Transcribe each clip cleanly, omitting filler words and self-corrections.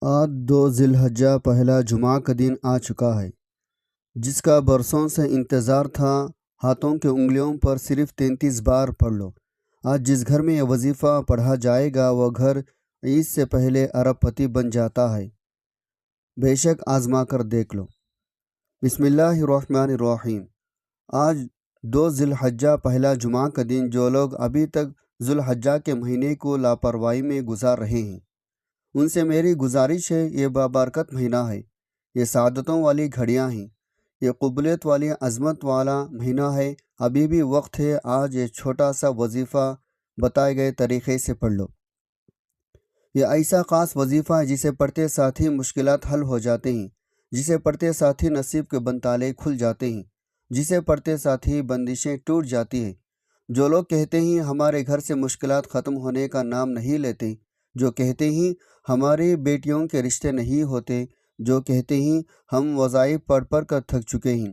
آج 2 ذی الحجہ پہلا جمعہ کا دن آ چکا ہے، جس کا برسوں سے انتظار تھا۔ ہاتھوں کی انگلیوں پر صرف 33 بار پڑھ لو۔ آج جس گھر میں یہ وظیفہ پڑھا جائے گا وہ گھر عید سے پہلے ارب پتی بن جاتا ہے۔ بے شک آزما کر دیکھ لو۔ بسم اللہ الرحمن الرحیم۔ آج 2 ذی الحجہ پہلا جمعہ کا دن جو لوگ ابھی تک ذو الحجہ کے مہینے کو لاپرواہی میں گزار رہے ہیں، ان سے میری گزارش ہے، یہ بابرکت مہینہ ہے، یہ سعادتوں والی گھڑیاں ہیں، یہ قبولیت والی عظمت والا مہینہ ہے۔ ابھی بھی وقت ہے، آج یہ چھوٹا سا وظیفہ بتائے گئے طریقے سے پڑھ لو۔ یہ ایسا خاص وظیفہ ہے جسے پڑھتے ساتھ ہی مشکلات حل ہو جاتے ہیں، جسے پڑھتے ساتھ ہی نصیب کے بنتالے کھل جاتے ہیں، جسے پڑھتے ساتھ ہی بندشیں ٹوٹ جاتی ہیں۔ جو لوگ کہتے ہیں ہمارے گھر سے مشکلات ختم ہونے کا نام نہیں لیتے، جو کہتے ہیں ہماری بیٹیوں کے رشتے نہیں ہوتے، جو کہتے ہیں ہم وظائف پڑھ کر تھک چکے ہیں،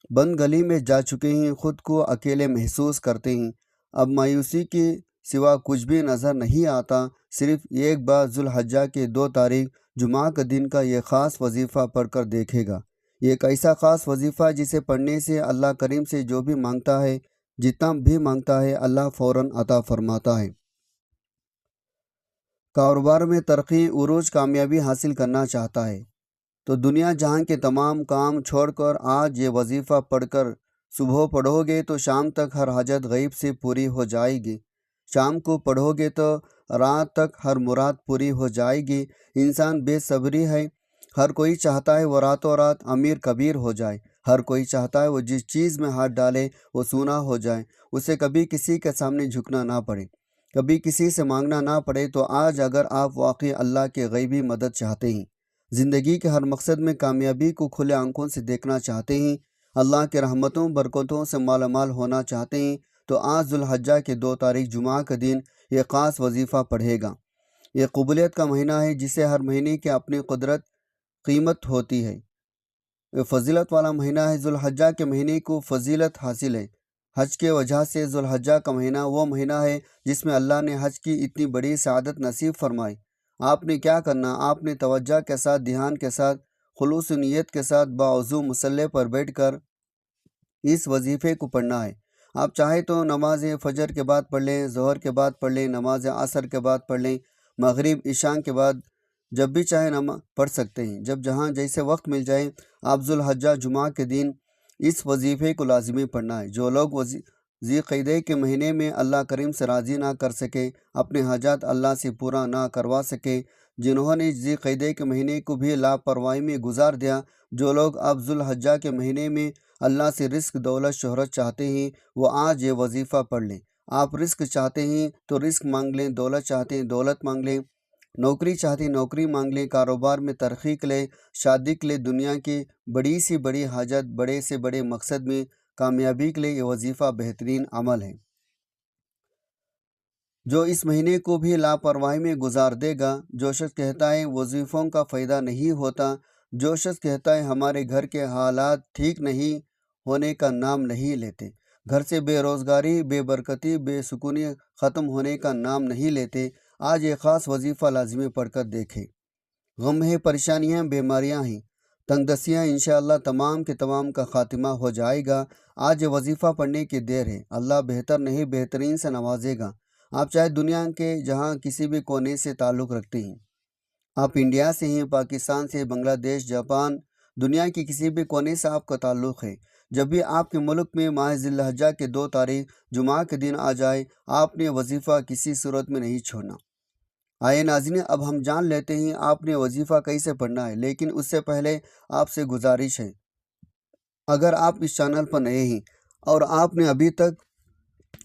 بند گلی میں جا چکے ہیں، خود کو اکیلے محسوس کرتے ہیں، اب مایوسی کے سوا کچھ بھی نظر نہیں آتا، صرف ایک بار ذو الحجہ کے 2 تاریخ جمعہ کا دن کا یہ خاص وظیفہ پڑھ کر دیکھے گا۔ یہ ایک ایسا خاص وظیفہ ہے جسے پڑھنے سے اللہ کریم سے جو بھی مانگتا ہے، جتنا بھی مانگتا ہے، اللہ فوراً عطا فرماتا ہے۔ کاروبار میں ترقی، عروج، کامیابی حاصل کرنا چاہتا ہے تو دنیا جہاں کے تمام کام چھوڑ کر آج یہ وظیفہ پڑھ کر صبح پڑھو گے تو شام تک ہر حاجت غیب سے پوری ہو جائے گی، شام کو پڑھو گے تو رات تک ہر مراد پوری ہو جائے گی۔ انسان بے صبری ہے، ہر کوئی چاہتا ہے وہ راتوں رات امیر کبیر ہو جائے، ہر کوئی چاہتا ہے وہ جس چیز میں ہاتھ ڈالے وہ سونا ہو جائے، اسے کبھی کسی کے سامنے جھکنا نہ پڑے، کبھی کسی سے مانگنا نہ پڑے۔ تو آج اگر آپ واقعی اللہ کے غیبی مدد چاہتے ہیں، زندگی کے ہر مقصد میں کامیابی کو کھلے آنکھوں سے دیکھنا چاہتے ہیں، اللہ کے رحمتوں برکتوں سے مالا مال ہونا چاہتے ہیں، تو آج ذو الحجہ کے 2 تاریخ جمعہ کا دن یہ خاص وظیفہ پڑھے گا۔ یہ قبولیت کا مہینہ ہے، جسے ہر مہینے کی اپنی قدرت قیمت ہوتی ہے۔ یہ فضیلت والا مہینہ ہے، ذو الحجہ کے مہینے کو فضیلت حاصل ہے۔ حج کے وجہ سے ذو الحجہ کا مہینہ وہ مہینہ ہے جس میں اللہ نے حج کی اتنی بڑی سعادت نصیب فرمائی۔ آپ نے کیا کرنا، آپ نے توجہ کے ساتھ، دھیان کے ساتھ، خلوص نیت کے ساتھ باوضو مصلی پر بیٹھ کر اس وظیفے کو پڑھنا ہے۔ آپ چاہے تو نماز فجر کے بعد پڑھ لیں، ظہر کے بعد پڑھ لیں، نماز عصر کے بعد پڑھ لیں، مغرب عشاء کے بعد جب بھی چاہے پڑھ سکتے ہیں، جب جہاں جیسے وقت مل جائے۔ آپ ذو الحجہ جمعہ کے دن اس وظیفے کو لازمی پڑھنا ہے۔ جو لوگ ذی القعدہ کے مہینے میں اللہ کریم سے راضی نہ کر سکے، اپنے حاجات اللہ سے پورا نہ کروا سکے، جنہوں نے ذی القعدہ کے مہینے کو بھی لاپرواہی میں گزار دیا، جو لوگ اب ذو الحجہ کے مہینے میں اللہ سے رزق، دولت، شہرت چاہتے ہیں، وہ آج یہ وظیفہ پڑھ لیں۔ آپ رزق چاہتے ہیں تو رزق مانگ لیں، دولت چاہتے ہیں دولت مانگ لیں، نوکری چاہتے ہیں نوکری مانگ لیں، کاروبار میں ترقی کے لیے، شادی کے لیے، دنیا کی بڑی سی بڑی حاجت، بڑے سے بڑے مقصد میں کامیابی کے لیے یہ وظیفہ بہترین عمل ہے۔ جو اس مہینے کو بھی لاپرواہی میں گزار دے گا، جو شخص کہتا ہے وظیفوں کا فائدہ نہیں ہوتا، جو شخص کہتا ہے ہمارے گھر کے حالات ٹھیک نہیں ہونے کا نام نہیں لیتے، گھر سے بے روزگاری، بے برکتی، بے سکونی ختم ہونے کا نام نہیں لیتے، آج یہ خاص وظیفہ لازمی پڑھ کر دیکھے۔ غم ہے، پریشانیاں، بیماریاں ہیں، تنگ دستیاں، انشاءاللہ تمام کے تمام کا خاتمہ ہو جائے گا۔ آج یہ وظیفہ پڑھنے کی دیر ہے، اللہ بہتر نہیں بہترین سے نوازے گا۔ آپ چاہے دنیا کے جہاں کسی بھی کونے سے تعلق رکھتے ہیں، آپ انڈیا سے ہیں، پاکستان سے، بنگلہ دیش، جاپان، دنیا کی کسی بھی کونے سے آپ کا تعلق ہے، جب بھی آپ کے ملک میں ماہ ذی الحجہ کے 2 تاریخ جمعہ کے دن آ جائے، آپ نے وظیفہ کسی صورت میں نہیں چھوڑنا۔ آئے ناظرین، اب ہم جان لیتے ہیں آپ نے وظیفہ کیسے پڑھنا ہے، لیکن اس سے پہلے آپ سے گزارش ہے، اگر آپ اس چینل پر نئے ہیں اور آپ نے ابھی تک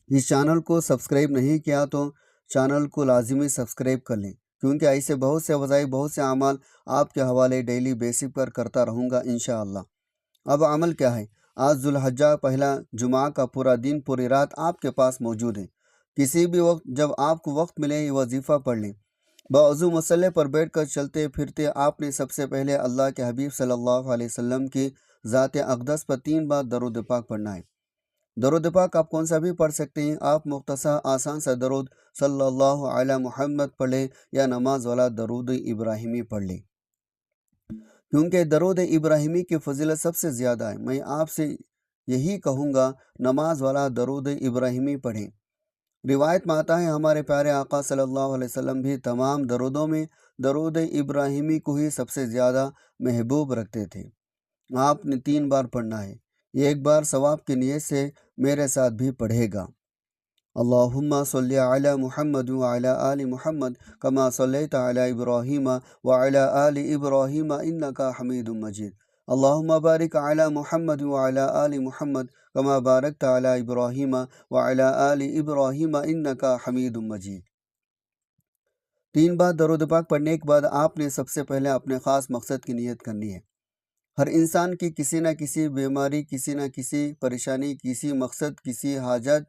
اس چینل کو سبسکرائب نہیں کیا تو چینل کو لازمی سبسکرائب کر لیں، کیونکہ ایسے بہت سے وظائف، بہت سے اعمال آپ کے حوالے ڈیلی بیسس پر کرتا رہوں گا انشاءاللہ۔ اب عمل کیا ہے؟ آج ذو الحجہ پہلا جمعہ کا پورا دن، پوری رات آپ کے پاس موجود ہے، کسی بھی وقت جب آپ کو وقت ملے یہ وظیفہ پڑھ لیں۔ باوضو مصلی پر بیٹھ کر چلتے پھرتے آپ نے سب سے پہلے اللہ کے حبیب صلی اللہ علیہ وسلم کی ذات اقدس پر 3 بار درود پاک پڑھنا ہے۔ درود پاک آپ کون سا بھی پڑھ سکتے ہیں۔ آپ مختصر آسان سا درود صلی اللہ علی محمد پڑھ لیں یا نماز والا درود ابراہیمی پڑھ لیں، کیونکہ درود ابراہیمی کی فضیلت سب سے زیادہ ہے۔ میں آپ سے یہی کہوں گا نماز والا درود ابراہیمی پڑھیں۔ روایت میں آتا ہے ہمارے پیارے آقا صلی اللہ علیہ وسلم بھی تمام درودوں میں درود ابراہیمی کو ہی سب سے زیادہ محبوب رکھتے تھے۔ آپ نے 3 بار پڑھنا ہے، ایک بار ثواب کی نیت سے میرے ساتھ بھی پڑھے گا۔ اللہم صلی علی محمد وعلی آل محمد کما صلیت علی ابراہیم وعلی آل ابراہیم انکا حمید مجید۔ اللہم بارک علی محمد وعلی آل محمد کما بارکت علی ابراہیم وعلی آل ابراہیم انکا حمید مجید۔ 3 بار درود پاک پڑھنے کے بعد آپ نے سب سے پہلے اپنے خاص مقصد کی نیت کرنی ہے۔ ہر انسان کی کسی نہ کسی بیماری، کسی نہ کسی پریشانی، کسی مقصد، کسی حاجت،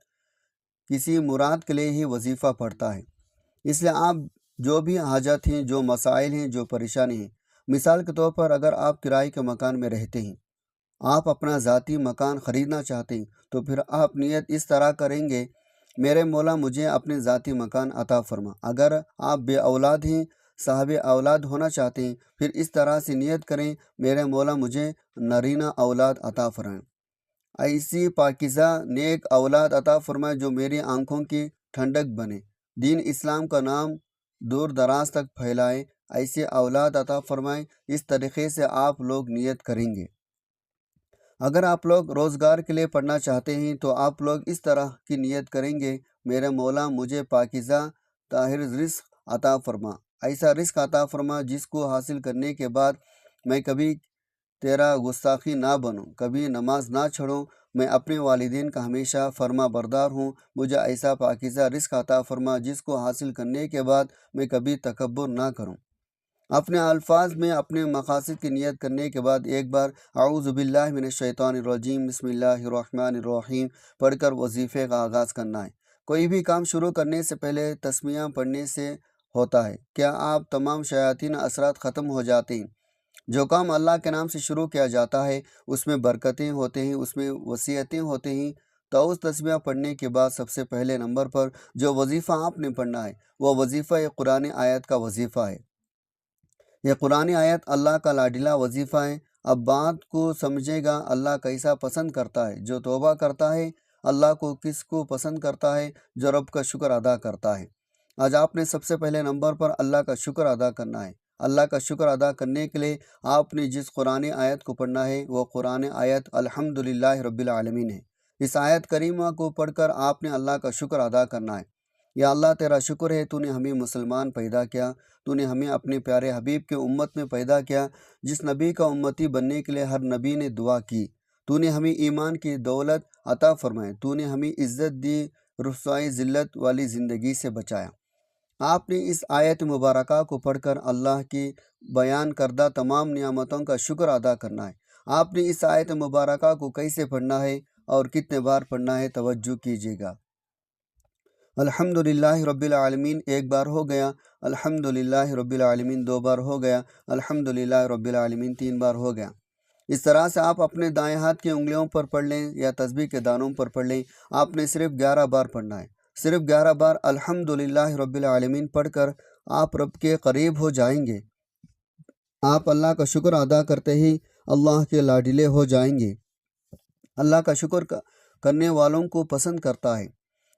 کسی مراد کے لیے ہی وظیفہ پڑھتا ہے۔ اس لیے آپ جو بھی حاجت ہیں، جو مسائل ہیں، جو پریشانی ہیں، مثال کے طور پر اگر آپ کرائے کے مکان میں رہتے ہیں، آپ اپنا ذاتی مکان خریدنا چاہتے ہیں، تو پھر آپ نیت اس طرح کریں گے، میرے مولا مجھے اپنے ذاتی مکان عطا فرما۔ اگر آپ بے اولاد ہیں، صاحب اولاد ہونا چاہتے ہیں، پھر اس طرح سے نیت کریں، میرے مولا مجھے نرینہ اولاد عطا فرمائیں، ایسی پاکیزہ نیک اولاد عطا فرمائے جو میری آنکھوں کی ٹھنڈک بنے، دین اسلام کا نام دور دراز تک پھیلائے، ایسے اولاد عطا فرمائے۔ اس طریقے سے آپ لوگ نیت کریں گے۔ اگر آپ لوگ روزگار کے لیے پڑھنا چاہتے ہیں تو آپ لوگ اس طرح کی نیت کریں گے، میرے مولا مجھے پاکیزہ طاہر رزق عطا فرما، ایسا رزق عطا فرما جس کو حاصل کرنے کے بعد میں کبھی تیرا گستاخی نہ بنوں، کبھی نماز نہ چھوڑوں، میں اپنے والدین کا ہمیشہ فرما بردار ہوں، مجھے ایسا پاکیزہ رزق عطا فرما جس کو حاصل کرنے کے بعد میں کبھی تکبر نہ کروں۔ اپنے الفاظ میں اپنے مقاصد کی نیت کرنے کے بعد ایک بار اعوذ باللہ من الشیطان الرجیم بسم اللہ الرحمن الرحیم پڑھ کر وظیفے کا آغاز کرنا ہے۔ کوئی بھی کام شروع کرنے سے پہلے تسمیہ پڑھنے سے ہوتا ہے۔ کیا آپ تمام شیاطین اثرات ختم ہو جاتے ہیں؟ جو کام اللہ کے نام سے شروع کیا جاتا ہے اس میں برکتیں ہوتے ہیں، اس میں وصیتیں ہوتے ہیں۔ تو اس تسمیہ پڑھنے کے بعد سب سے پہلے نمبر پر جو وظیفہ آپ نے پڑھنا ہے وہ وظیفہ یہ قرآن آیت کا وظیفہ ہے۔ یہ قرآن آیت اللہ کا لاڈلا وظیفہ ہے۔ اب بات کو سمجھے گا، اللہ کیسا پسند کرتا ہے؟ جو توبہ کرتا ہے۔ اللہ کو کس کو پسند کرتا ہے؟ جو رب کا شکر ادا کرتا ہے۔ آج آپ نے سب سے پہلے نمبر پر اللہ کا شکر ادا کرنا ہے۔ اللہ کا شکر ادا کرنے کے لیے آپ نے جس قرآن آیت کو پڑھنا ہے وہ قرآن آیت الحمدللہ رب العالمین ہے۔ اس آیت کریمہ کو پڑھ کر آپ نے اللہ کا شکر ادا کرنا ہے۔ یا اللہ تیرا شکر ہے، تو نے ہمیں مسلمان پیدا کیا، تو نے ہمیں اپنے پیارے حبیب کے امت میں پیدا کیا، جس نبی کا امتی بننے کے لیے ہر نبی نے دعا کی۔ تو نے ہمیں ایمان کی دولت عطا فرمائے، تو نے ہمیں عزت دی، رسوائی ذلت والی زندگی سے بچایا۔ آپ نے اس آیت مبارکہ کو پڑھ کر اللہ کی بیان کردہ تمام نعمتوں کا شکر ادا کرنا ہے۔ آپ نے اس آیت مبارکہ کو کیسے پڑھنا ہے اور کتنے بار پڑھنا ہے، توجہ کیجیے گا۔ الحمدللہ رب العالمین ایک بار ہو گیا، الحمدللہ رب العالمین 2 بار ہو گیا، الحمدللہ رب العالمین 3 بار ہو گیا۔ اس طرح سے آپ اپنے دائیں ہاتھ کی انگلیوں پر پڑھ لیں یا تسبیح کے دانوں پر پڑھ لیں۔ آپ نے صرف 11 بار پڑھنا ہے، صرف 11 بار الحمدللہ رب العالمین پڑھ کر آپ رب کے قریب ہو جائیں گے۔ آپ اللہ کا شکر ادا کرتے ہی اللہ کے لاڈلے ہو جائیں گے۔ اللہ کا شکر کرنے والوں کو پسند کرتا ہے۔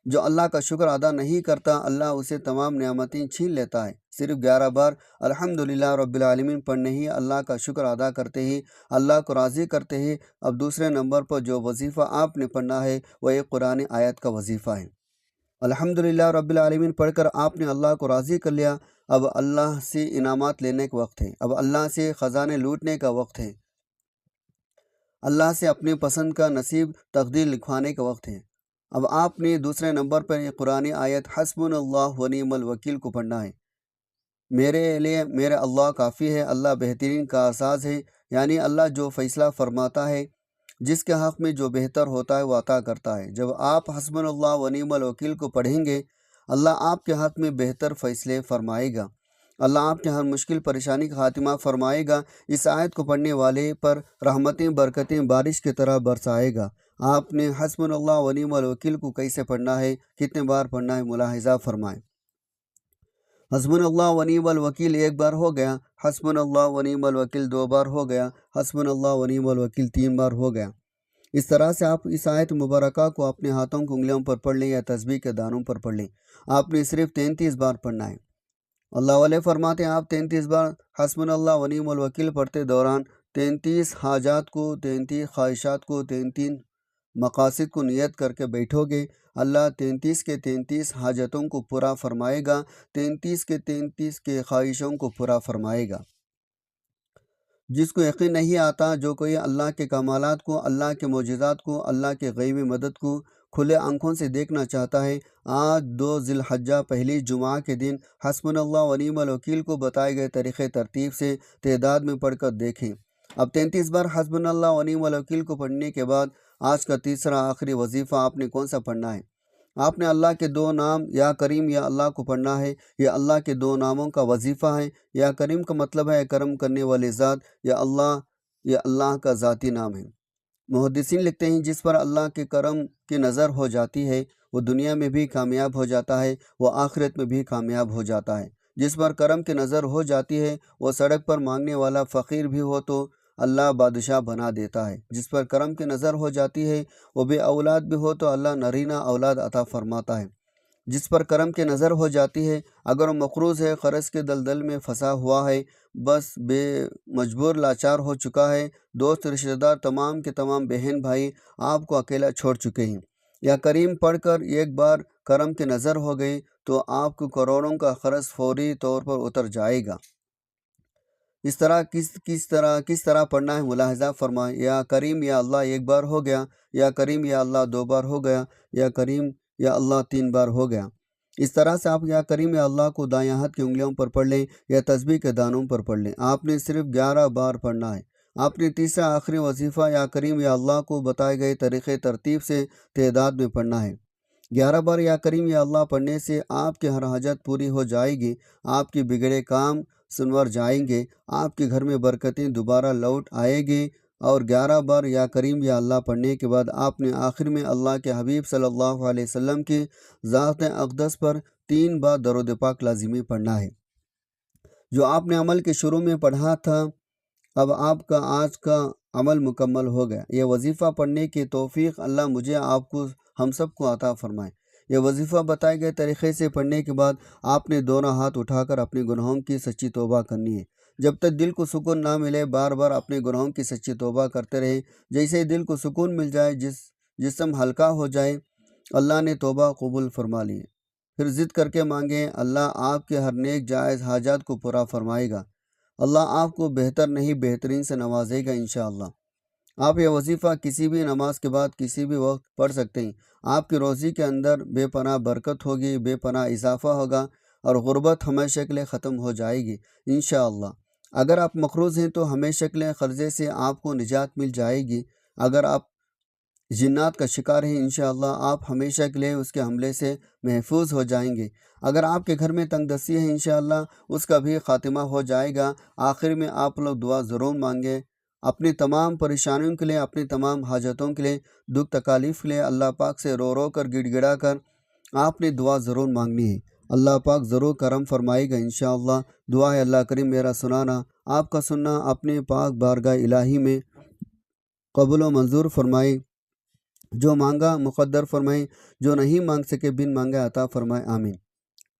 جو اللہ کا شکر ادا نہیں کرتا، اللہ اسے تمام نعمتیں چھین لیتا ہے۔ صرف 11 بار الحمدللہ رب العالمین پڑھنے ہی اللہ کا شکر ادا کرتے ہی اللہ کو راضی کرتے ہی اب دوسرے نمبر پر جو وظیفہ آپ نے پڑھنا ہے وہ ایک قرآن آیت کا وظیفہ ہے۔ الحمدللہ رب العالمین پڑھ کر آپ نے اللہ کو راضی کر لیا۔ اب اللہ سے انعامات لینے کا وقت ہے، اب اللہ سے خزانے لوٹنے کا وقت ہے، اللہ سے اپنی پسند کا نصیب تقدیر لکھوانے کا وقت ہے۔ اب آپ نے دوسرے نمبر پر یہ قرآن آیت حسبنا اللہ و نعم الوکیل کو پڑھنا ہے۔ میرے لیے میرے اللہ کافی ہے، اللہ بہترین کارساز ہے، یعنی اللہ جو فیصلہ فرماتا ہے، جس کے حق میں جو بہتر ہوتا ہے وہ عطا کرتا ہے۔ جب آپ حسبنا اللہ و نعم الوکیل کو پڑھیں گے، اللہ آپ کے حق میں بہتر فیصلے فرمائے گا، اللہ آپ کے ہر مشکل پریشانی کا خاتمہ فرمائے گا۔ اس آیت کو پڑھنے والے پر رحمتیں برکتیں بارش کی طرح برسائے گا۔ آپ نے حسبنا اللہ و نعم الوکیل کو کیسے پڑھنا ہے، کتنے بار پڑھنا ہے، ملاحظہ فرمائیں۔ حسبنا اللہ و نعم الوکیل ایک بار ہو گیا، حسبنا اللہ و نعم الوکیل دو بار ہو گیا، حسبنا اللہ و نعم الوکیل تین بار ہو گیا۔ اس طرح سے آپ اس آیت مبارکہ کو اپنے ہاتھوں کی انگلیوں پر پڑھ لیں یا تسبیح کے دانوں پر پڑھ لیں۔ آپ نے صرف 33 بار پڑھنا ہے۔ اللہ والے فرماتے ہیں آپ 33 بار حسبنا اللہ و نعم الوکیل پڑھتے دوران 33 حاجات کو، 33 خواہشات کو، 33 مقاصد کو نیت کر کے بیٹھو گے، اللہ 33 کے 33 حاجتوں کو پورا فرمائے گا، 33 کے 33 کے خواہشوں کو پورا فرمائے گا۔ جس کو یقین نہیں آتا، جو کوئی اللہ کے کمالات کو، اللہ کے معجزات کو، اللہ کے غیبی مدد کو کھلے آنکھوں سے دیکھنا چاہتا ہے، آج 2 ذی الحجہ پہلی جمعہ کے دن حسبنا اللہ و نعم الوکیل کو بتائے گئے طریقے ترتیب سے تعداد میں پڑھ کر دیکھیں۔ اب 33 بار حسبنا اللہ و نعم الوکیل کو پڑھنے کے بعد آج کا تیسرا آخری وظیفہ آپ نے کون سا پڑھنا ہے؟ آپ نے اللہ کے 2 نام یا کریم یا اللہ کو پڑھنا ہے۔ یہ اللہ کے 2 ناموں کا وظیفہ ہے۔ یا کریم کا مطلب ہے کرم کرنے والی ذات، یا اللہ یہ اللہ کا ذاتی نام ہے۔ محدثین لکھتے ہیں جس پر اللہ کے کرم کی نظر ہو جاتی ہے وہ دنیا میں بھی کامیاب ہو جاتا ہے، وہ آخرت میں بھی کامیاب ہو جاتا ہے۔ جس پر کرم کی نظر ہو جاتی ہے وہ سڑک پر مانگنے والا فقیر بھی ہو تو اللہ بادشاہ بنا دیتا ہے۔ جس پر کرم کی نظر ہو جاتی ہے وہ بے اولاد بھی ہو تو اللہ نرینہ اولاد عطا فرماتا ہے۔ جس پر کرم کی نظر ہو جاتی ہے اگر وہ مقروض ہے، قرض کے دلدل میں پھنسا ہوا ہے، بس بے مجبور لاچار ہو چکا ہے، دوست رشتہ دار تمام کے تمام بہن بھائی آپ کو اکیلا چھوڑ چکے ہیں، یا کریم پڑھ کر ایک بار کرم کی نظر ہو گئی تو آپ کو کروڑوں کا قرض فوری طور پر اتر جائے گا۔ اس طرح کس طرح پڑھنا ہے ملاحظہ فرمائیں۔ یا کریم یا اللہ ایک بار ہو گیا، یا کریم یا اللہ 2 بار ہو گیا، یا کریم یا اللہ 3 بار ہو گیا۔ اس طرح سے آپ یا کریم یا اللہ کو دائیں ہاتھ کی انگلیوں پر پڑھ لیں یا تسبیح کے دانوں پر پڑھ لیں۔ آپ نے صرف 11 بار پڑھنا ہے۔ آپ نے تیسرا آخری وظیفہ یا کریم یا اللہ کو بتائے گئے طریقے ترتیب سے تعداد میں پڑھنا ہے۔ 11 بار یا کریم یا اللہ پڑھنے سے آپ کی ہر حاجت پوری ہو جائے گی، آپ کے بگڑے کام سنور جائیں گے، آپ کے گھر میں برکتیں دوبارہ لوٹ آئے گی۔ اور 11 بار یا کریم یا اللہ پڑھنے کے بعد آپ نے آخر میں اللہ کے حبیب صلی اللہ علیہ وسلم کی ذات اقدس پر 3 بار درود پاک لازمی پڑھنا ہے۔ جو آپ نے عمل کے شروع میں پڑھا تھا اب آپ کا آج کا عمل مکمل ہو گیا۔ یہ وظیفہ پڑھنے کی توفیق اللہ مجھے، آپ کو، ہم سب کو عطا فرمائے۔ یہ وظیفہ بتائے گئے طریقے سے پڑھنے کے بعد آپ نے دونوں ہاتھ اٹھا کر اپنے گناہوں کی سچی توبہ کرنی ہے۔ جب تک دل کو سکون نہ ملے بار بار اپنے گناہوں کی سچی توبہ کرتے رہے۔ جیسے ہی دل کو سکون مل جائے، جسم ہلکا ہو جائے، اللہ نے توبہ قبول فرما لی۔ پھر ضد کر کے مانگیں، اللہ آپ کے ہر نیک جائز حاجات کو پورا فرمائے گا۔ اللہ آپ کو بہتر نہیں بہترین سے نوازے گا انشاءاللہ۔ آپ یہ وظیفہ کسی بھی نماز کے بعد کسی بھی وقت پڑھ سکتے ہیں۔ آپ کی روزی کے اندر بے پناہ برکت ہوگی، بے پناہ اضافہ ہوگا، اور غربت ہمیشہ کے لیے ختم ہو جائے گی انشاءاللہ۔ اگر آپ مقروض ہیں تو ہمیشہ کے لیے قرضے سے آپ کو نجات مل جائے گی۔ اگر آپ جنات کا شکار ہیں انشاءاللہ آپ ہمیشہ کے لیے اس کے حملے سے محفوظ ہو جائیں گے۔ اگر آپ کے گھر میں تنگ دستی ہے انشاءاللہ اس کا بھی خاتمہ ہو جائے گا۔ آخر میں آپ لوگ دعا ضرور مانگیں اپنی تمام پریشانیوں کے لیے، اپنی تمام حاجتوں کے لیے، دکھ تکالیف کے لیے اللہ پاک سے رو رو کر گڑ گڑا کر آپ نے دعا ضرور مانگنی ہے۔ اللہ پاک ضرور کرم فرمائے گا انشاءاللہ۔ دعا ہے اللہ کریم میرا سنانا، آپ کا سننا اپنے پاک بارگاہ الہی میں قبول و منظور فرمائے۔ جو مانگا مقدر فرمائے، جو نہیں مانگ سکے بن مانگے عطا فرمائے، آمین۔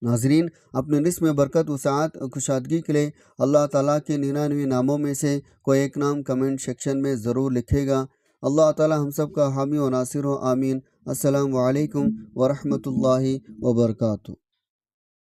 ناظرین، اپنے رزق میں برکت، وسعت اور کشادگی کے لیے اللہ تعالیٰ کے 99 ناموں میں سے کوئی ایک نام کمنٹ سیکشن میں ضرور لکھے گا۔ اللہ تعالیٰ ہم سب کا حامی و ناصر ہو، آمین۔ السلام علیکم ورحمۃ اللہ وبرکاتہ۔